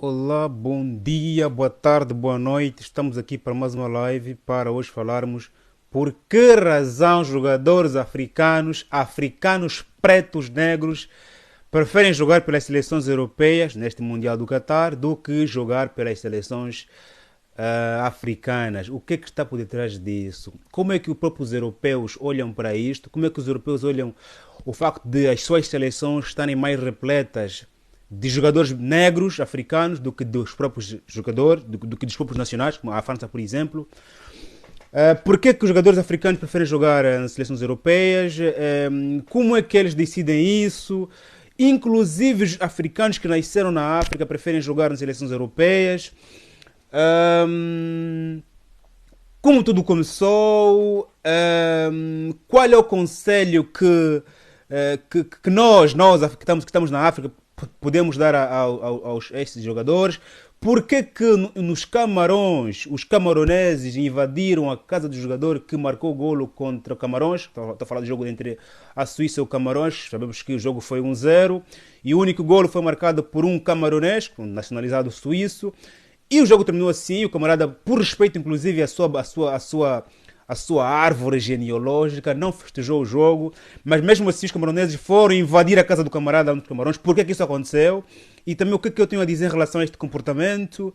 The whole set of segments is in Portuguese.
Olá, bom dia, boa tarde, boa noite. Estamos aqui para mais uma live para hoje falarmos por que razão jogadores africanos pretos, negros, preferem jogar pelas seleções europeias neste Mundial do Qatar do que jogar pelas seleções africanas. O que é que está por detrás disso? Como é que os próprios europeus olham para isto? Como é que os europeus olham o facto de as suas seleções estarem mais repletas de jogadores negros africanos do que dos próprios jogadores, do que dos próprios nacionais, como a França, por exemplo? Por que os jogadores africanos preferem jogar nas seleções europeias? Como é que eles decidem isso? Inclusive os africanos que nasceram na África preferem jogar nas seleções europeias. Ahm, como tudo começou? Qual é o conselho que que estamos na África, podemos dar a esses jogadores? Por que nos Camarões, os camaroneses invadiram a casa do jogador que marcou o golo contra o Camarões? Estou a falar do jogo entre a Suíça e o Camarões. Sabemos que o jogo foi 1-0 e o único golo foi marcado por um camaronês, um nacionalizado suíço. E o jogo terminou assim. O camarada, por respeito inclusive à sua árvore genealógica, não festejou o jogo, mas mesmo assim os camaroneses foram invadir a casa do camarada dos Camarões. Por que é que isso aconteceu? E também o que é que eu tenho a dizer em relação a este comportamento?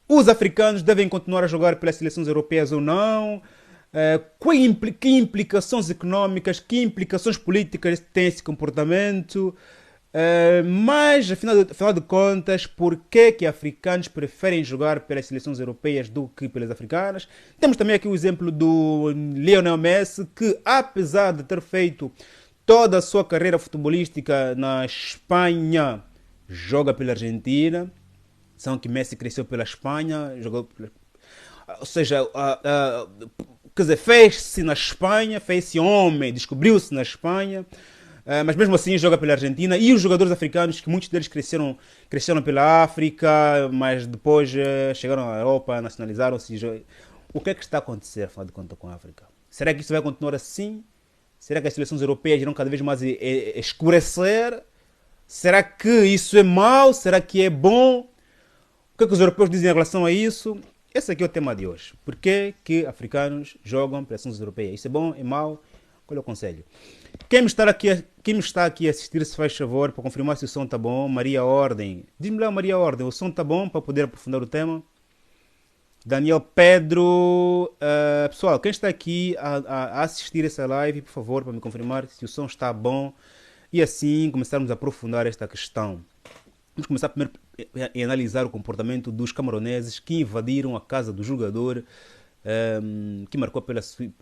Os africanos devem continuar a jogar pelas seleções europeias ou não? Que implicações económicas, que implicações políticas tem esse comportamento? Mas, afinal de contas, por que africanos preferem jogar pelas seleções europeias do que pelas africanas? Temos também aqui o exemplo do Lionel Messi, que apesar de ter feito toda a sua carreira futebolística na Espanha, joga pela Argentina. São que Messi cresceu pela Espanha, jogou pela... Ou seja, quer dizer, fez-se na Espanha, fez-se homem, descobriu-se na Espanha. Mas mesmo assim joga pela Argentina. E os jogadores africanos, que muitos deles cresceram pela África, mas depois chegaram à Europa, nacionalizaram-se. O que é que está a acontecer, afinal de contas, com a África? Será que isso vai continuar assim? Será que as seleções europeias irão cada vez mais escurecer? Será que isso é mau? Será que é bom? O que é que os europeus dizem em relação a isso? Esse aqui é o tema de hoje. Por que que africanos jogam pelas seleções europeias? Isso é bom? É mau? Qual é o conselho? Quem me está aqui a assistir, se faz favor, para confirmar se o som está bom. Maria Ordem. Diz-me lá, Maria Ordem, o som está bom para poder aprofundar o tema? Daniel Pedro. Pessoal, quem está aqui a assistir essa live, por favor, para me confirmar se o som está bom e assim começarmos a aprofundar esta questão. Vamos começar primeiro a analisar o comportamento dos camaroneses que invadiram a casa do jogador que marcou pela Suíça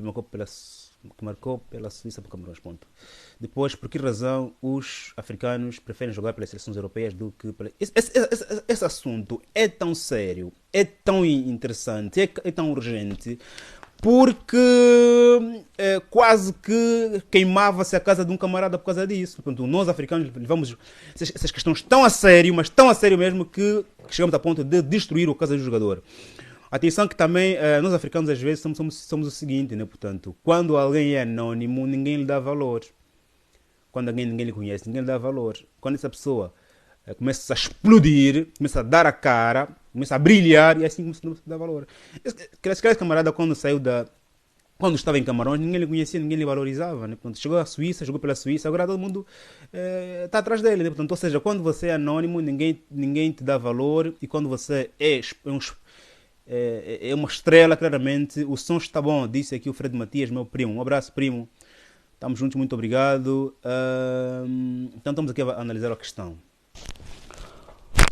por Camarões. Ponto. Depois, por que razão os africanos preferem jogar pelas seleções europeias do que pelas... Esse assunto é tão sério, é tão interessante, é tão urgente, porque quase que queimava-se a casa de um camarada por causa disso. Portanto, nós africanos levamos essas questões tão a sério, mas tão a sério mesmo, que chegamos a ponto de destruir a casa do jogador. Atenção que também nós africanos às vezes somos o seguinte, né? Portanto, quando alguém é anónimo, ninguém lhe dá valor. Quando ninguém lhe conhece, ninguém lhe dá valor. Quando essa pessoa começa a explodir, começa a dar a cara, começa a brilhar, e assim começa a dar valor. Esse camarada, quando estava em Camarões, ninguém lhe conhecia, ninguém lhe valorizava, né? Portanto, chegou à Suíça, jogou pela Suíça, agora todo mundo está atrás dele, né? Portanto, ou seja, quando você é anónimo, ninguém te dá valor, e quando você é uma estrela, claramente. O som está bom, disse aqui o Fred Matias, meu primo. Um abraço, primo. Estamos juntos, muito obrigado. Então estamos aqui a analisar a questão.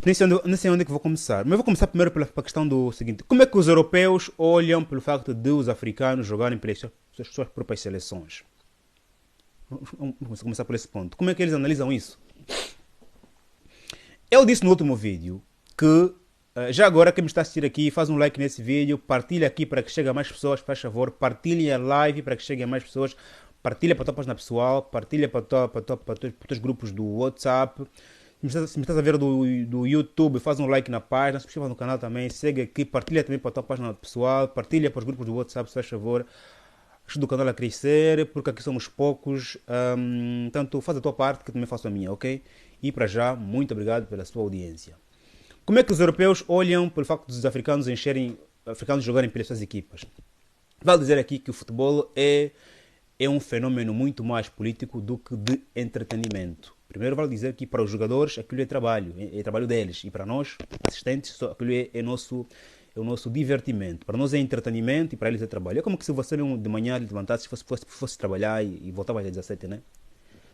Nem sei onde é que vou começar. Mas vou começar primeiro pela questão do seguinte: como é que os europeus olham pelo facto de os africanos jogarem pelas suas próprias seleções? Vamos começar por esse ponto. Como é que eles analisam isso? Eu disse no último vídeo que já agora, quem me está a assistir aqui, faz um like nesse vídeo, partilha aqui para que chegue a mais pessoas, faz favor, partilha a live para que chegue a mais pessoas, partilha para a tua página pessoal, partilha para os teus grupos do WhatsApp. Se me estás a ver do YouTube, faz um like na página, se inscreva no canal também, segue aqui, partilha também para a tua página pessoal, partilha para os grupos do WhatsApp, se faz favor. ajuda o canal a crescer, porque aqui somos poucos. Tanto faz a tua parte que também faço a minha, ok? E para já, muito obrigado pela sua audiência. Como é que os europeus olham pelo facto dos africanos jogarem pelas suas equipas? Vale dizer aqui que o futebol é um fenômeno muito mais político do que de entretenimento. Primeiro vale dizer que para os jogadores aquilo é trabalho, é trabalho deles. E para nós, assistentes, aquilo é o nosso divertimento. Para nós é entretenimento e para eles é trabalho. É como que se você de manhã levantasse e fosse trabalhar e voltava às 17, né?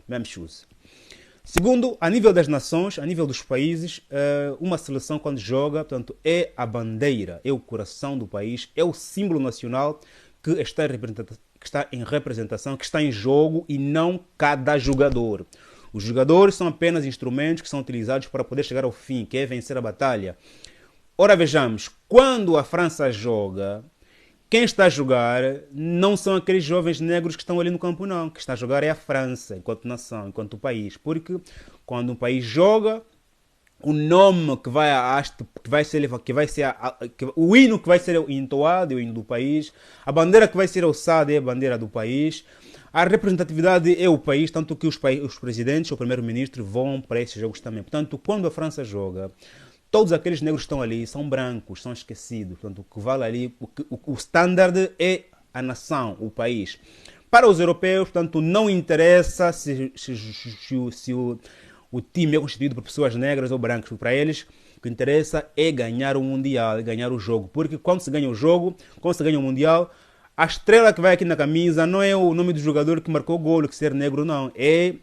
Mesmo shoes. Segundo, a nível das nações, a nível dos países, uma seleção quando joga, portanto, é a bandeira, é o coração do país, é o símbolo nacional que está em representação, que está em jogo e não cada jogador. Os jogadores são apenas instrumentos que são utilizados para poder chegar ao fim, que é vencer a batalha. Ora, vejamos, quando a França joga, quem está a jogar não são aqueles jovens negros que estão ali no campo, não. Quem está a jogar é a França, enquanto nação, enquanto país. Porque quando um país joga, o nome que vai a haste, o hino que vai ser entoado é o hino do país, a bandeira que vai ser alçada é a bandeira do país, a representatividade é o país, tanto que os presidentes ou o primeiro-ministro vão para esses jogos também. Portanto, quando a França joga, todos aqueles negros que estão ali são brancos, são esquecidos. Portanto, o que vale ali, o standard é a nação, o país. Para os europeus, portanto, não interessa se o time é constituído por pessoas negras ou brancas. Para eles, o que interessa é ganhar o Mundial, é ganhar o jogo. Porque quando se ganha o jogo, quando se ganha o Mundial, a estrela que vai aqui na camisa não é o nome do jogador que marcou o golo, que ser negro, não. É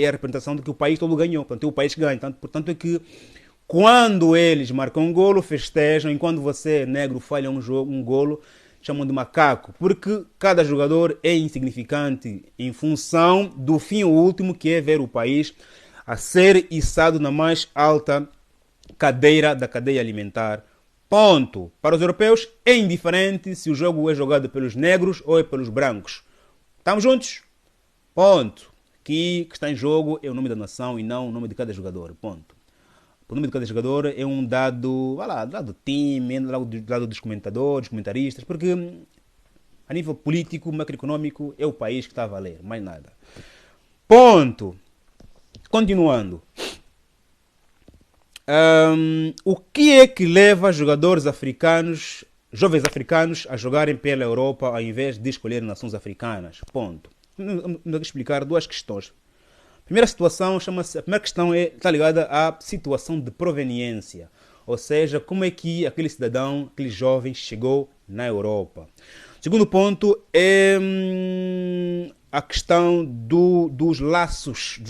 a representação de que o país todo ganhou. Portanto, é o país que ganha. Portanto, é que quando eles marcam um golo, festejam, e quando você, negro, falha um golo, chamam de macaco, porque cada jogador é insignificante em função do fim último, que é ver o país a ser içado na mais alta cadeira da cadeia alimentar. Ponto. Para os europeus é indiferente se o jogo é jogado pelos negros ou é pelos brancos. Estamos juntos? Ponto. Que está em jogo é o nome da nação e não o nome de cada jogador. Ponto. O nome de cada jogador é um dado, do time, dado dos comentadores, comentaristas, porque a nível político, macroeconômico, é o país que está a valer, mais nada. Ponto. Continuando. O que é que leva jogadores africanos, jovens africanos, a jogarem pela Europa ao invés de escolher nações africanas? Ponto. Vou explicar duas questões. A primeira questão está ligada à situação de proveniência, ou seja, como é que aquele cidadão, aquele jovem chegou na Europa. O segundo ponto é a questão dos laços,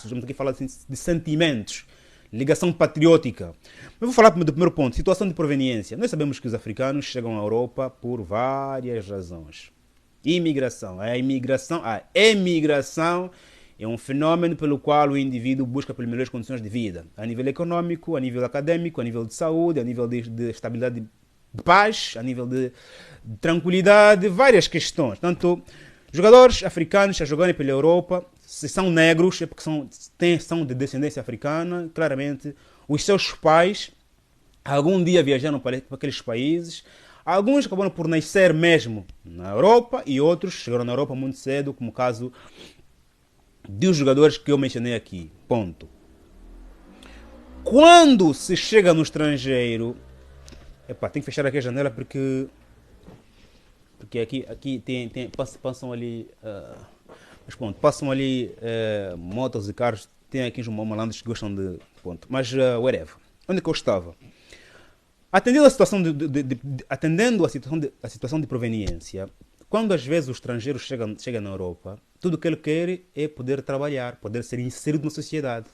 vamos aqui falar assim, de sentimentos, ligação patriótica. Eu vou falar do primeiro ponto, situação de proveniência. Nós sabemos que os africanos chegam à Europa por várias razões. Imigração, a emigração é um fenômeno pelo qual o indivíduo busca por melhores condições de vida, a nível econômico, a nível académico, a nível de saúde, a nível de estabilidade de paz, a nível de tranquilidade, várias questões. Portanto, jogadores africanos a jogarem pela Europa, se são negros, é porque são de descendência africana, claramente. Os seus pais algum dia viajaram para aqueles países. Alguns acabaram por nascer mesmo na Europa e outros chegaram na Europa muito cedo, como o caso dos jogadores que eu mencionei aqui. Ponto. Quando se chega no estrangeiro, tem que fechar aqui a janela porque aqui passam ali passam ali motos e carros. Tem aqui uns malandros que gostam de ponto. Mas whatever. Onde é que eu estava? Atendendo a situação de proveniência, quando às vezes o estrangeiro chega na Europa, tudo o que ele quer é poder trabalhar, poder ser inserido na sociedade.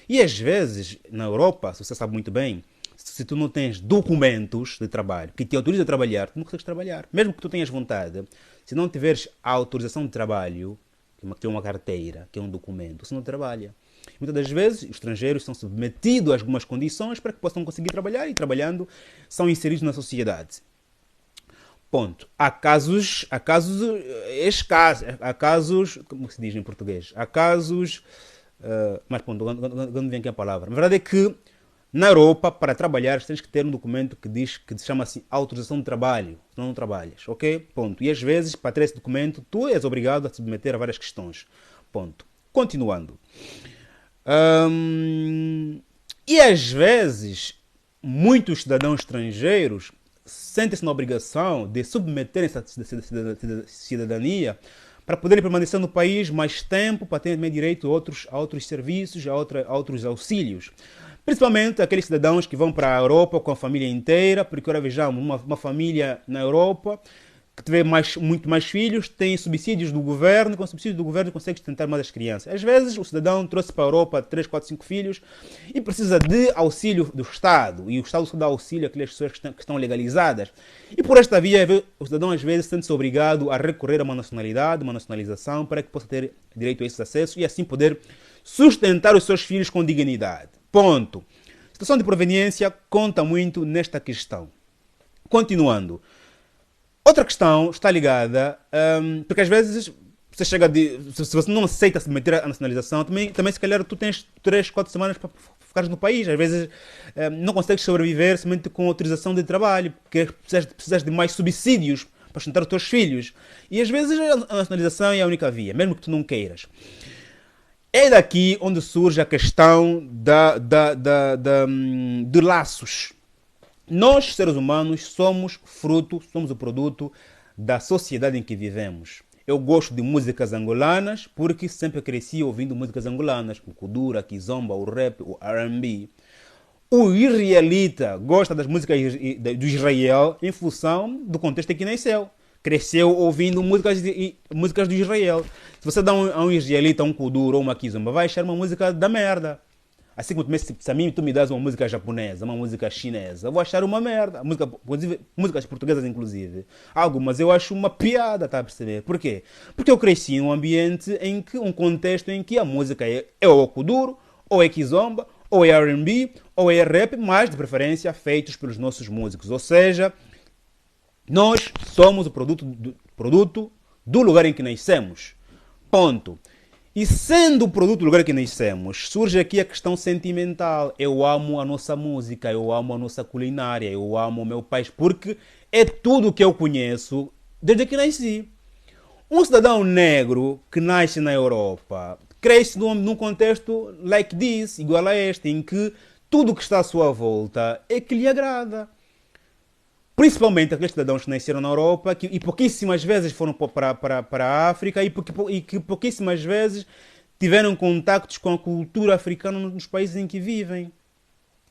E às vezes, na Europa, se você sabe muito bem, se tu não tens documentos de trabalho que te autorizam a trabalhar, tu não consegues trabalhar. Mesmo que tu tenhas vontade, se não tiveres a autorização de trabalho, que é uma carteira, que é um documento, você não trabalha. Muitas das vezes, os estrangeiros são submetidos a algumas condições para que possam conseguir trabalhar e, trabalhando, são inseridos na sociedade. Ponto. Há casos como se diz em português? Há casos, mas ponto, quando vem aqui a palavra. Na verdade é que Na Europa, para trabalhar, tens que ter um documento que diz que se chama assim autorização de trabalho, senão não trabalhas, ok? Ponto. E às vezes, para ter esse documento, tu és obrigado a te submeter a várias questões. Ponto. Continuando. E às vezes, muitos cidadãos estrangeiros sentem-se na obrigação de submeterem-se à cidadania para poderem permanecer no país mais tempo, para terem também direito a outros serviços, a outros auxílios. Principalmente aqueles cidadãos que vão para a Europa com a família inteira, porque agora vejamos, uma família na Europa que tiver muito mais filhos, tem subsídios do governo, com subsídios do governo consegue sustentar mais as crianças. Às vezes o cidadão trouxe para a Europa 3, 4, 5 filhos e precisa de auxílio do Estado, e o Estado só dá auxílio àquelas pessoas que estão legalizadas. E por esta via, o cidadão às vezes sente-se obrigado a recorrer a uma nacionalidade, uma nacionalização, para que possa ter direito a esses acessos e assim poder sustentar os seus filhos com dignidade. Ponto. A situação de proveniência conta muito nesta questão. Continuando. Outra questão está ligada, porque às vezes você chega se você não aceita se meter a nacionalização, também se calhar tu tens 3, 4 semanas para ficares no país. Às vezes não consegues sobreviver somente com autorização de trabalho, porque precisas de mais subsídios para sustentar os teus filhos. E às vezes a nacionalização é a única via, mesmo que tu não queiras. É daqui onde surge a questão de laços. Nós, seres humanos, somos o produto da sociedade em que vivemos. Eu gosto de músicas angolanas porque sempre cresci ouvindo músicas angolanas, o kuduro, kizomba, o rap, o R&B. O israelita gosta das músicas do Israel em função do contexto em que nasceu. Cresceu ouvindo músicas do Israel. Se você dá a um israelita um kuduro ou uma kizomba, vai achar uma música da merda. Assim como se a mim tu me das uma música japonesa, uma música chinesa, eu vou achar uma merda. Músicas portuguesas, inclusive. Algumas eu acho uma piada, tá a perceber? Por quê? Porque eu cresci num ambiente um contexto em que a música é o kuduro, ou é kizomba, ou é R&B, ou é rap, mas de preferência feitos pelos nossos músicos. Ou seja, nós somos o produto do lugar em que nascemos. Ponto. E sendo o produto do lugar em que nascemos, surge aqui a questão sentimental. Eu amo a nossa música, eu amo a nossa culinária, eu amo o meu país, porque é tudo o que eu conheço desde que nasci. Um cidadão negro que nasce na Europa cresce num contexto like this, igual a este, em que tudo o que está à sua volta é que lhe agrada. Principalmente aqueles cidadãos que nasceram na Europa e pouquíssimas vezes foram para a África e que pouquíssimas vezes tiveram contactos com a cultura africana nos países em que vivem.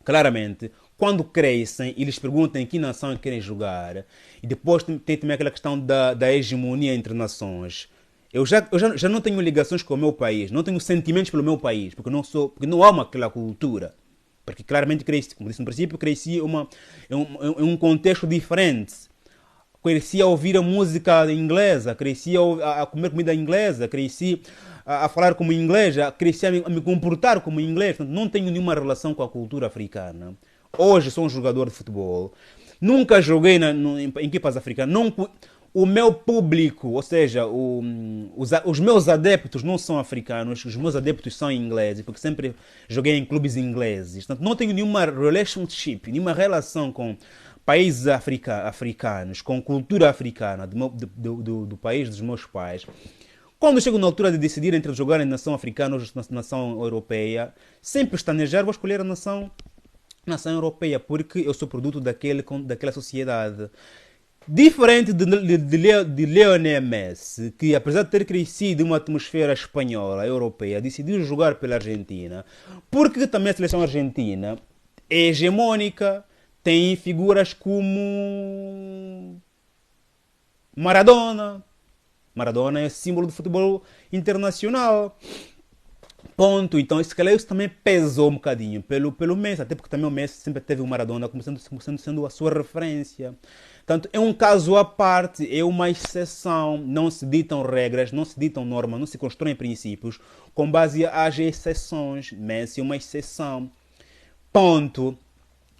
Claramente, quando crescem e lhes perguntam em que nação querem jogar, e depois tem também aquela questão da hegemonia entre nações. Eu já não tenho ligações com o meu país, não tenho sentimentos pelo meu país, porque não amo aquela cultura. Porque claramente cresci, como disse no princípio, cresci em um contexto diferente. Cresci a ouvir a música inglesa, cresci a comer comida inglesa, cresci a falar como inglês, cresci a me comportar como inglês. Portanto, não tenho nenhuma relação com a cultura africana. Hoje sou um jogador de futebol. Nunca joguei em equipas africanas. O meu público, ou seja, os meus adeptos não são africanos, os meus adeptos são ingleses, porque sempre joguei em clubes ingleses. Portanto, não tenho nenhuma relationship, nenhuma relação com países africanos, com cultura africana do país dos meus pais. Quando chego na altura de decidir entre jogar em nação africana ou nação europeia, sempre estanejar, vou escolher a nação europeia, porque eu sou produto daquela sociedade. Diferente de Lionel Messi, que apesar de ter crescido em uma atmosfera espanhola, europeia, decidiu jogar pela Argentina, porque também a seleção argentina é hegemônica, tem figuras como Maradona. Maradona é símbolo do futebol internacional. Ponto. Então, se calhar isso também pesou um bocadinho pelo Messi, até porque também o Messi sempre teve o Maradona como sendo a sua referência. Portanto, é um caso à parte, é uma exceção, não se ditam regras, não se ditam normas, não se constroem princípios com base às exceções. Messi é uma exceção. Ponto.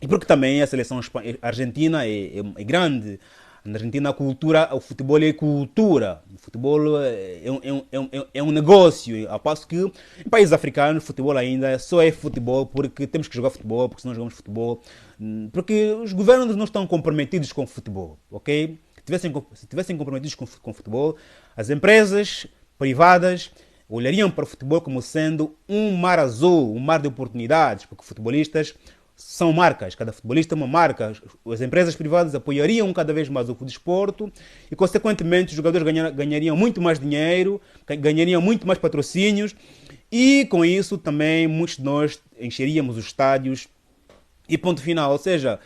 E porque também a seleção argentina é grande. Na Argentina a cultura, o futebol é cultura. O futebol é um negócio. Ao passo que em países africanos o futebol ainda só é futebol porque temos que jogar futebol, porque se não jogamos futebol, porque os governos não estão comprometidos com o futebol, ok? Se tivessem comprometidos com o futebol, as empresas privadas olhariam para o futebol como sendo um mar azul, um mar de oportunidades, porque futebolistas são marcas, cada futebolista é uma marca. As empresas privadas apoiariam cada vez mais o desporto e, consequentemente, os jogadores ganhariam muito mais dinheiro, ganhariam muito mais patrocínios e, com isso, também muitos de nós encheríamos os estádios e ponto final. Ou seja,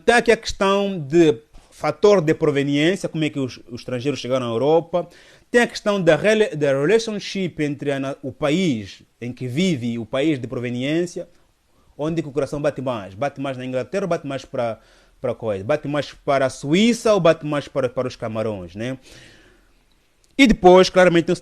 tem aqui a questão de fator de proveniência, como é que os estrangeiros chegaram à Europa. Tem a questão da relationship entre o país em que vive e o país de proveniência, onde que o coração bate mais. Bate mais na Inglaterra ou bate mais para a coisa? Bate mais para a Suíça ou bate mais para os Camarões, né? E depois, claramente, tem o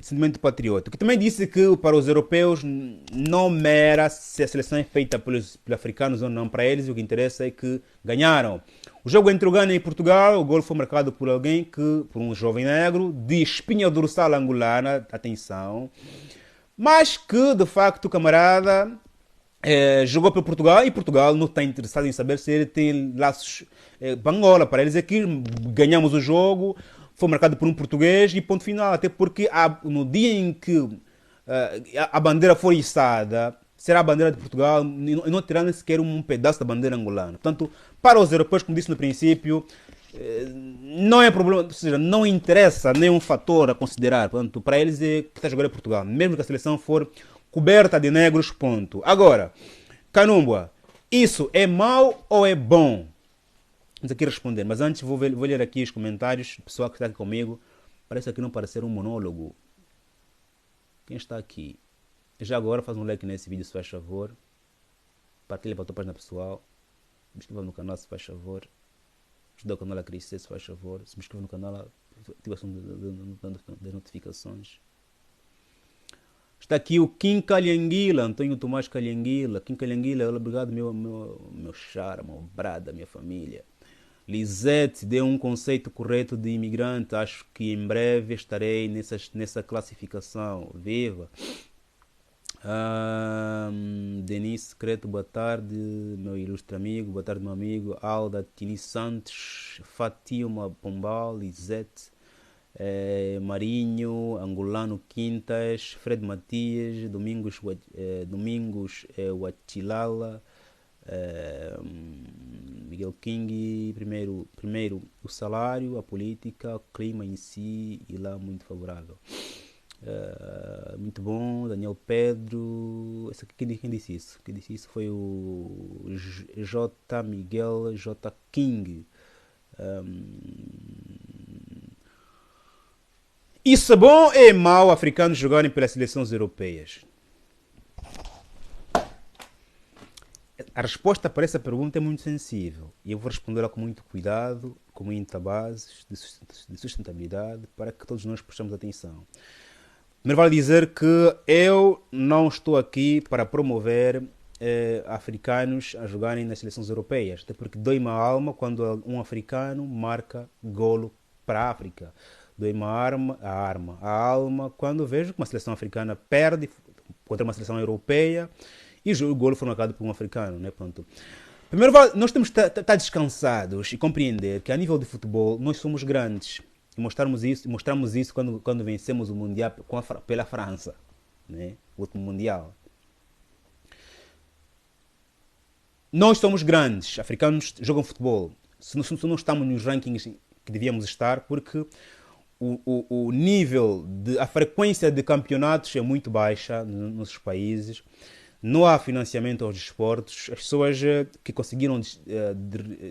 sentimento patriótico. Que também disse que para os europeus não era se a seleção é feita pelos africanos ou não. Para eles o que interessa é que ganharam. O jogo entre o Ghana e Portugal, o gol foi marcado por alguém por um jovem negro de espinha dorsal angolana, atenção, mas que de facto o camarada jogou para Portugal e Portugal não está interessado em saber se ele tem laços para Angola. Para eles é que ganhamos o jogo, foi marcado por um português e ponto final. Até porque no dia em que a bandeira for içada, será a bandeira de Portugal e não terá nem sequer um pedaço da bandeira angolana. Portanto, para os europeus, como disse no princípio, não é problema, ou seja, não interessa nenhum fator a considerar. Portanto, para eles é que está jogando Portugal, mesmo que a seleção for coberta de negros, ponto. Agora, Canumba, isso é mau ou é bom? Vamos aqui responder, mas antes vou ler aqui os comentários do pessoal que está aqui comigo. Parece aqui não parecer um monólogo. Quem está aqui? Já agora faz um like nesse vídeo, se faz favor. Partilha para a tua página pessoal. Se inscreva no canal, se faz favor. Ajuda o canal a crescer, se faz favor. Se inscreva no canal, ativação das notificações. Está aqui o Kim Calhanguila, Antônio Tomás Calhanguila. Kim Calhanguila, obrigado, meu chara, meu brada, minha família. Lisete deu um conceito correto de imigrante. Acho que em breve estarei nessa classificação. Viva! Denise Secreto, boa tarde, meu ilustre amigo. Boa tarde, meu amigo. Alda Tini Santos, Fátima Pombal, Lisete, Marinho, Angolano Quintas, Fred Matias, Domingos Wachilala, Miguel King. Primeiro o salário, a política, o clima em si e lá muito favorável. Muito bom. Daniel Pedro, quem disse isso? Quem disse isso foi o J. Miguel J. King. Isso é bom ou é mau africanos jogarem pelas seleções europeias? A resposta para essa pergunta é muito sensível e eu vou respondê-la com muito cuidado, com muita base de sustentabilidade, para que todos nós prestemos atenção. Primeiro vale dizer que eu não estou aqui para promover africanos a jogarem nas seleções europeias, até porque dói-me a alma quando um africano marca golo para a África. Dói-me a alma quando vejo que uma seleção africana perde contra uma seleção europeia e o golo foi marcado por um africano, né? Pronto. Primeiro, nós temos que estar descansados e compreender que a nível de futebol nós somos grandes. E mostramos isso quando vencemos o Mundial pela França, né? O último Mundial. Nós somos grandes, africanos jogam futebol. Se não estamos nos rankings que devíamos estar, porque o nível, a frequência de campeonatos é muito baixa nos nossos países. Não há financiamento aos desportos. As pessoas que conseguiram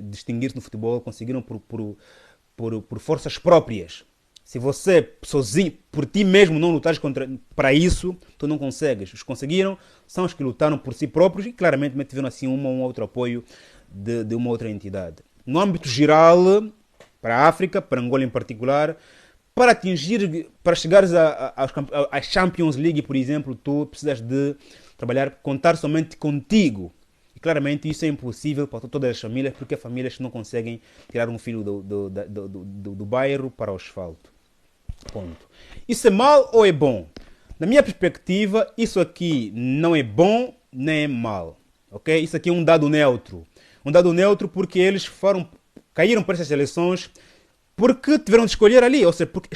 distinguir-se no futebol conseguiram por forças próprias. Se você sozinho, por ti mesmo, não lutares para isso, tu não consegues. Os que conseguiram são os que lutaram por si próprios e claramente tiveram assim um outro apoio de uma outra entidade. No âmbito geral, para a África, para Angola em particular, para chegares à Champions League, por exemplo, tu precisas de contar somente contigo. E claramente isso é impossível para todas as famílias, porque há famílias que não conseguem tirar um filho do bairro para o asfalto. Ponto. Isso é mal ou é bom? Na minha perspectiva, isso aqui não é bom nem é mal. Ok? Isso aqui é um dado neutro. Um dado neutro porque eles caíram para essas eleições porque tiveram de escolher ali, ou seja, porque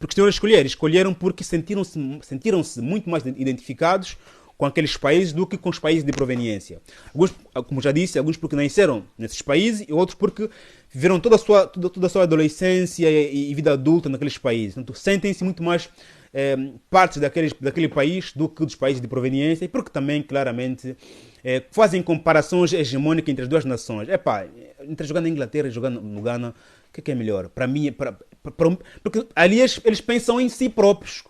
tiveram de escolher. Escolheram porque sentiram-se muito mais identificados com aqueles países do que com os países de proveniência. Alguns, como já disse, alguns porque nasceram nesses países e outros porque viveram toda a sua adolescência e vida adulta naqueles países. Então, sentem-se muito mais partes daquele país do que dos países de proveniência e porque também, claramente, fazem comparações hegemônicas entre as duas nações. Entre jogar na Inglaterra e jogar no Ghana, o que é melhor? Para mim, porque ali eles pensam em si próprios.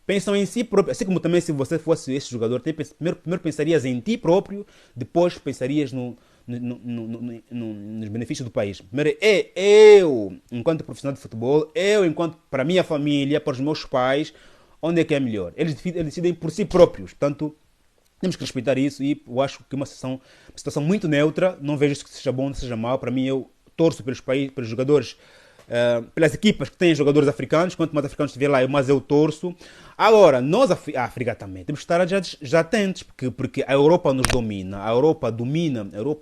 Pensam em si próprio. Assim como também se você fosse esse jogador, primeiro pensarias em ti próprio, depois pensarias nos benefícios do país. Primeiro eu, enquanto profissional de futebol, eu, enquanto para a minha família, para os meus pais, onde é que é melhor? Eles decidem por si próprios. Portanto, temos que respeitar isso e eu acho que é uma situação muito neutra. Não vejo isso que seja bom ou seja mau. Para mim, eu torço pelos jogadores, pelas equipas que têm jogadores africanos. Quanto mais africanos estiver lá, mais eu torço. Agora, nós, a África também, temos que estar já atentos, porque a Europa nos domina. A Europa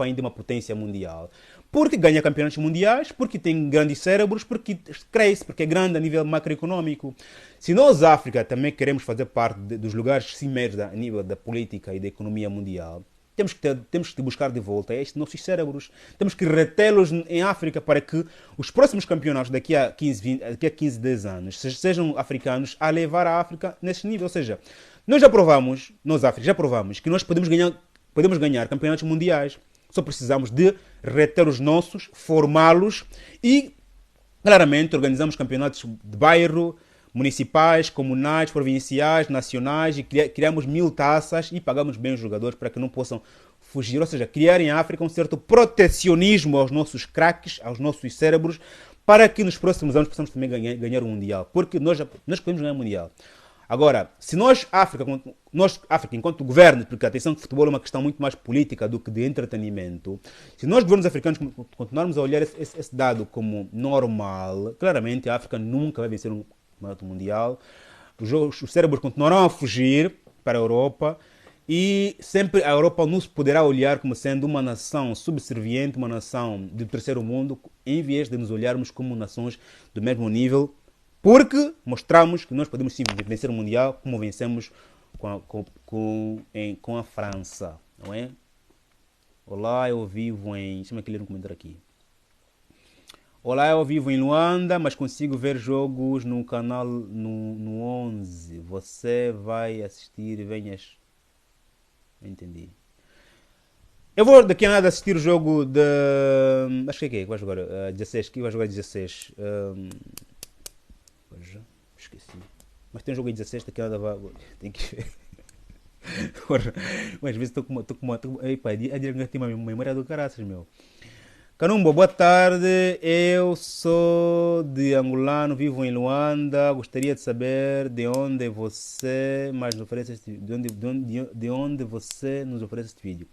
ainda é uma potência mundial. Porque ganha campeonatos mundiais, porque tem grandes cérebros, porque cresce, porque é grande a nível macroeconômico. Se nós, África, também queremos fazer parte dos lugares cimeiros a nível da política e da economia mundial, temos que buscar de volta estes nossos cérebros. Temos que retê-los em África para que os próximos campeonatos daqui a 15, 10 anos sejam africanos a levar a África nesse nível. Ou seja, nós África, já provamos que nós podemos ganhar campeonatos mundiais. Só precisamos de reter os nossos, formá-los e, claramente, organizamos campeonatos de bairro, municipais, comunais, provinciais, nacionais e criamos 1000 taças e pagamos bem os jogadores para que não possam fugir. Ou seja, criar em África um certo protecionismo aos nossos craques, aos nossos cérebros, para que nos próximos anos possamos também ganhar o Mundial. Porque nós podemos ganhar o Mundial. Agora, se nós, África, enquanto governo, porque atenção que o futebol é uma questão muito mais política do que de entretenimento, se nós, governos africanos, continuarmos a olhar esse dado como normal, claramente a África nunca vai vencer um campeonato mundial. Os cérebros continuarão a fugir para a Europa e sempre a Europa nos poderá olhar como sendo uma nação subserviente, uma nação do terceiro mundo, em vez de nos olharmos como nações do mesmo nível, porque mostramos que nós podemos sim vencer o Mundial como vencemos com a França, não é? Olá, eu vivo em... Deixa-me aqui ler um comentário aqui. Olá, eu vivo em Luanda, mas consigo ver jogos no canal no 11. Você vai assistir, venhas... Não entendi. Eu vou daqui a nada assistir o jogo de... Acho que é que vai jogar 16, que vai jogar 16. Já esqueci. Mas tem um jogo em 16, daqui a nada vai... Tem que ver. Mas às vezes estou com uma... Epa, a direita tem uma memória do caraças, meu. Canumbo, boa tarde. Eu sou de angolano, vivo em Luanda. Gostaria de saber de onde você nos oferece de onde você nos oferece este vídeo.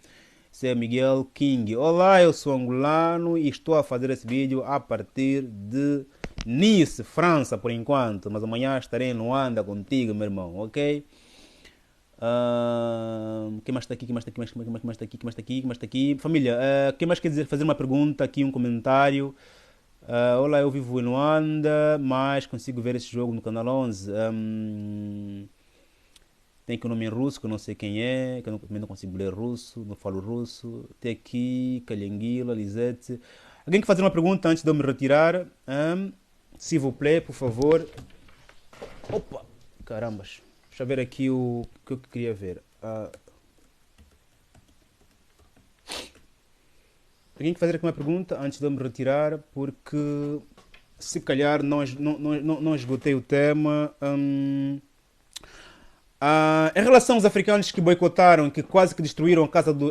Esse é Miguel King. Olá, eu sou angolano e estou a fazer esse vídeo a partir de Nice, França, por enquanto. Mas amanhã estarei em Luanda contigo, meu irmão, ok? Quem mais está aqui? Quem mais está aqui? Família, quem mais quer dizer, fazer uma pergunta aqui, um comentário? Olá, eu vivo em Luanda, mas consigo ver esse jogo no canal 11. Tem aqui o nome em russo, que eu não sei quem é, que eu também não consigo ler russo, não falo russo. Tem aqui Calhenguila, Lisette. Alguém quer fazer uma pergunta antes de eu me retirar? S'il vous plaît, por favor. Opa, carambas. Deixa eu ver aqui o que eu queria ver. Alguém quer fazer aqui uma pergunta antes de eu me retirar, porque se calhar não esgotei o tema. Em relação aos africanos que boicotaram, que quase que destruíram a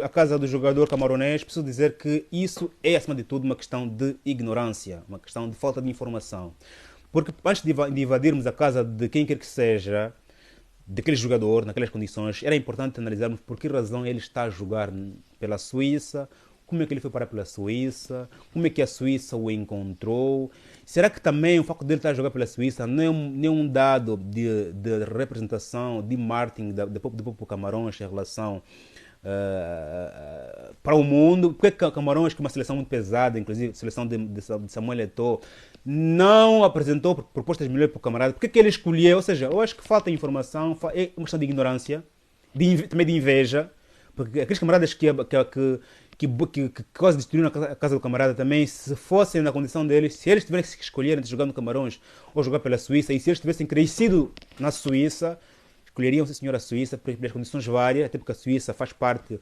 casa do jogador camaronês, preciso dizer que isso é, acima de tudo, uma questão de ignorância, uma questão de falta de informação. Porque antes de invadirmos a casa de quem quer que seja, daquele jogador, naquelas condições, era importante analisarmos por que razão ele está a jogar pela Suíça, como é que ele foi parar pela Suíça, como é que a Suíça o encontrou. Será que também o facto dele estar a jogar pela Suíça não é um dado de representação, de marketing do povo Camarões em relação para o mundo? Porque Camarões, que é uma seleção muito pesada, inclusive a seleção de Samuel Eto'o, não apresentou propostas melhores para o camarada? Porque que ele escolheu? Ou seja, eu acho que falta informação, é uma questão de ignorância, também de inveja, porque aqueles camaradas que quase destruíram a casa do camarada também, se fossem na condição deles, se eles tivessem que escolher entre jogar no Camarões ou jogar pela Suíça, e se eles tivessem crescido na Suíça, escolheriam, sim senhor, a Suíça, pelas condições várias, até porque a Suíça faz parte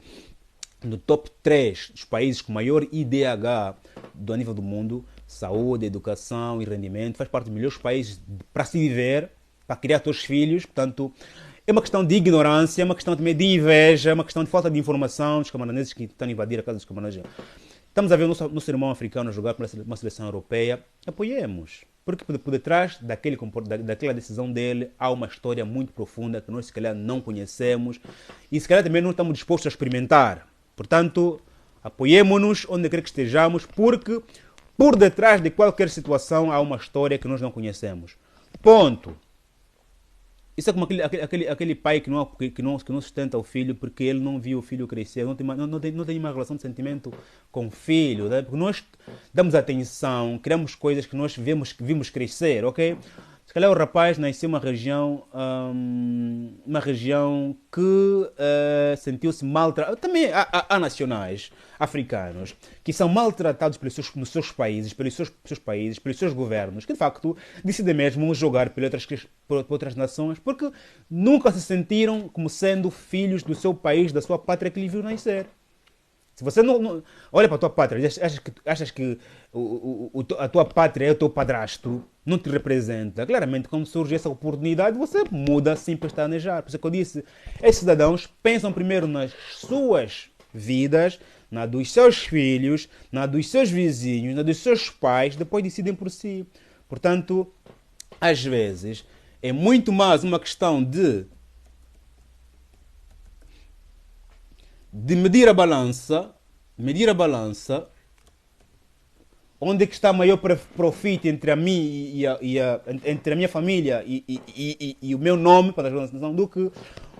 do top 3 dos países com maior IDH do nível do mundo, saúde, educação e rendimento, faz parte dos melhores países para se viver, para criar seus filhos, portanto, é uma questão de ignorância, é uma questão também de inveja, é uma questão de falta de informação dos camaroneses que estão a invadir a casa dos camaroneses. Estamos a ver o nosso irmão africano jogar para uma seleção europeia, apoiemos. Porque por detrás daquela decisão dele há uma história muito profunda que nós se calhar não conhecemos e se calhar também não estamos dispostos a experimentar. Portanto, apoiemos-nos onde quer que estejamos, porque por detrás de qualquer situação há uma história que nós não conhecemos. Ponto. Isso é como aquele pai que não sustenta o filho porque ele não viu o filho crescer, não tem uma relação de sentimento com o filho, né? Porque nós damos atenção, criamos coisas que nós vimos crescer, ok? Se calhar o rapaz nasceu em uma região que sentiu-se maltratado. Também há nacionais africanos que são maltratados nos seus países, pelos seus governos, que de facto decidem mesmo jogar por outras nações, porque nunca se sentiram como sendo filhos do seu país, da sua pátria que lhe viu nascer. Se você não olha para a tua pátria, achas que a tua pátria é o teu padrasto, não te representa. Claramente, quando surge essa oportunidade, você muda assim para estanejar. Por isso que eu disse, esses cidadãos pensam primeiro nas suas vidas, na dos seus filhos, na dos seus vizinhos, na dos seus pais, depois decidem por si. Portanto, às vezes, é muito mais uma questão de medir a balança, onde é que está maior profit entre entre a minha família e o meu nome para a nação do que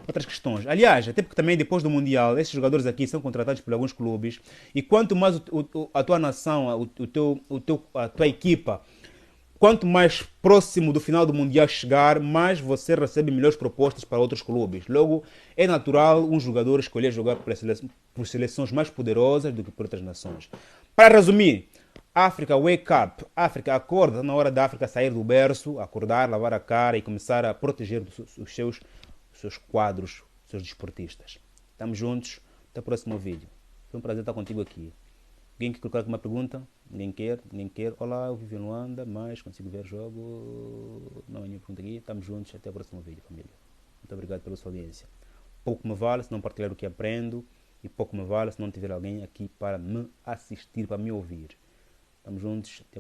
outras questões. Aliás, até porque também depois do Mundial, esses jogadores aqui são contratados por alguns clubes e quanto mais a tua nação, a tua equipa, quanto mais próximo do final do Mundial chegar, mais você recebe melhores propostas para outros clubes. Logo, é natural um jogador escolher jogar por seleções mais poderosas do que por outras nações. Para resumir, África, wake up. África, acorda. Na hora da África sair do berço, acordar, lavar a cara e começar a proteger os seus quadros, os seus desportistas. Estamos juntos. Até o próximo vídeo. Foi um prazer estar contigo aqui. Alguém quer colocar alguma pergunta? Ninguém quer. Olá, eu vivo em Luanda, mas consigo ver jogo. Não há nenhuma pergunta aqui. Estamos juntos. Até o próximo vídeo, família. Muito obrigado pela sua audiência. Pouco me vale se não partilhar o que aprendo. E pouco me vale se não tiver alguém aqui para me assistir, para me ouvir. Estamos juntos. Até